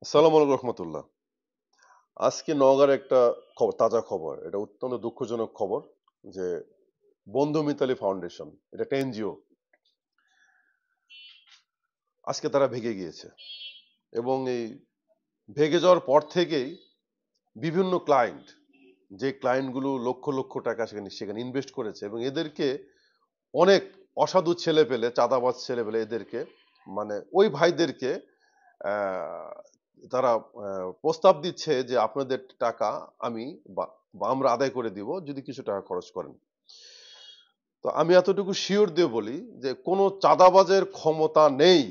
আসসালামু আলাইকুম রহমতুল্লাহ। আজকে নওগাঁর একটা খবর, তাজা খবর। এটা অত্যন্ত দুঃখজনক খবর যে বন্ধু মিতালি ফাউন্ডেশন, এটা একটা এনজিও, আজকে তারা ভেঙে গিয়েছে। এবং এই ভেঙে যাওয়ার পর থেকেই বিভিন্ন ক্লায়েন্ট, যে ক্লায়েন্টগুলো লক্ষ লক্ষ টাকা সেখানে সেখানে ইনভেস্ট করেছে এবং এদেরকে অনেক অসাধু ছেলে পেলে, চাঁদাবাজ ছেলে পেলে এদেরকে মানে ওই ভাইদেরকে আহ, তারা প্রস্তাব দিচ্ছে যে আপনাদের টাকা আমি বা বা আমরা আদায় করে দিব যদি কিছু টাকা খরচ করেন। তো আমি এতটুকু শিওর দিয়ে বলি যে কোনো চাঁদাবাজের ক্ষমতা নেই,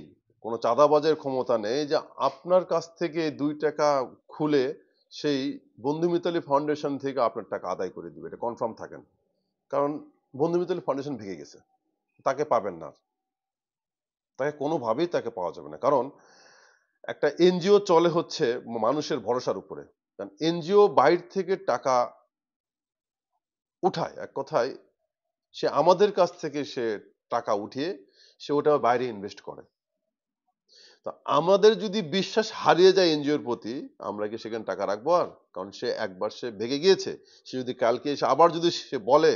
কোনো চাঁদাবাজের ক্ষমতা নেই যে আপনার কাছ থেকে 2 টাকা খুলে সেই বন্ধু মিতালি ফাউন্ডেশন থেকে আপনার টাকা আদায় করে দিবে, এটা কনফার্ম থাকেন। কারণ বন্ধু মিতালি ফাউন্ডেশন ভেঙে গেছে, তাকে পাবেন না, তাকে কোনোভাবেই তাকে পাওয়া যাবে না। কারণ একটা এনজিও চলে হচ্ছে মানুষের ভরসার উপরে। কারণ এনজিও বাইরে থেকে টাকা উঠায়, এক কথায় সে আমাদের কাছ থেকে সে টাকা উঠিয়ে সে ওটা বাইরে ইনভেস্ট করে। তো আমাদের যদি বিশ্বাস হারিয়ে যায় এনজিওর প্রতি, আমরা কি সেখানে টাকা রাখবো আর? কারণ সে একবার সে ভেঙে গিয়েছে, সে যদি কালকে এসে আবার যদি সে বলে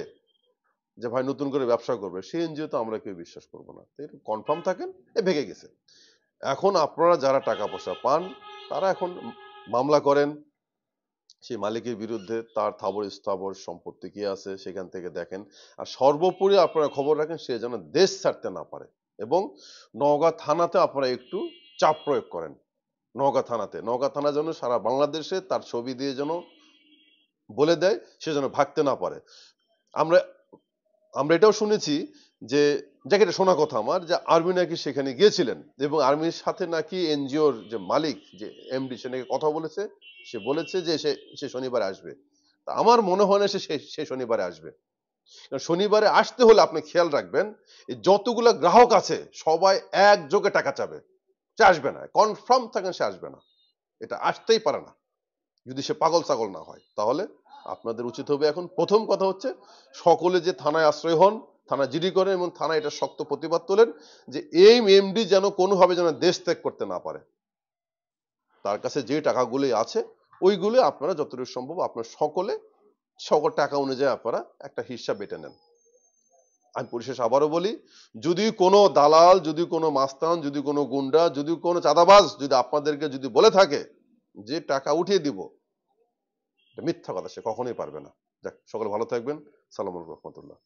যে ভাই নতুন করে ব্যবসা করবে, সেই এনজিও তো আমরা কেউ বিশ্বাস করবো না। কনফার্ম থাকেন এ ভেঙে গেছে। এখন আপনারা যারা টাকা পয়সা পান তারা এখন মামলা করেন সেই মালিকের বিরুদ্ধে, তার স্থাবর স্থাবর সম্পত্তি কি আছে সেখান থেকে দেখেন। আর সর্বোপরি আপনারা খবর রাখেন সে যেন দেশ ছাড়তে না পারে। এবং নওগাঁ থানাতে আপনারা একটু চাপ প্রয়োগ করেন। নওগাঁ থানা যেন সারা বাংলাদেশে তার ছবি দিয়ে যেন বলে দেয় সে যেন ভাগতে না পারে। আমরা আমরা এটাও শুনেছি যে, যাকে এটা শোনা কথা আমার, যে আর্মি নাকি সেখানে গিয়েছিলেন এবং আর্মির সাথে নাকি এনজিওর যে মালিক, যে এমডি, সে নাকি কথা বলেছে। সে বলেছে যে সে শনিবারে আসবে। তা আমার মনে হয় না সে শনিবারে আসবে। কারণ শনিবারে আসতে হলে আপনি খেয়াল রাখবেন এই যতগুলো গ্রাহক আছে সবাই একযোগে টাকা চাবে, সে আসবে না, কনফার্ম থাকেন সে আসবে না, এটা আসতেই পারে না যদি সে পাগল ছাগল না হয়। তাহলে আপনাদের উচিত হবে এখন প্রথম কথা হচ্ছে সকলে যে থানায় আশ্রয় হন, থানা জিডি করেন এবং থানায় এটা শক্ত প্রতিবাদ তোলেন যে এই এমডি যেন কোনোভাবে যেন দেশ ত্যাগ করতে না পারে। তার কাছে যে টাকাগুলি আছে ওইগুলো আপনারা যতটুকু সম্ভব আপনার সকল টাকা অনুযায়ী আপনারা একটা হিসাব বেটে নেন। আমি পরিশেষ আবারও বলি, যদি কোনো দালাল, যদি কোনো মাস্তান, যদি কোনো গুন্ডা, যদি কোনো চাঁদাবাজ যদি আপনাদেরকে যদি বলে থাকে যে টাকা উঠিয়ে দিব, এটা মিথ্যা কথা, সে কখনোই পারবে না। যাক, সকলে ভালো থাকবেন। সালাম আলাইকুম রহমতুল্লাহ।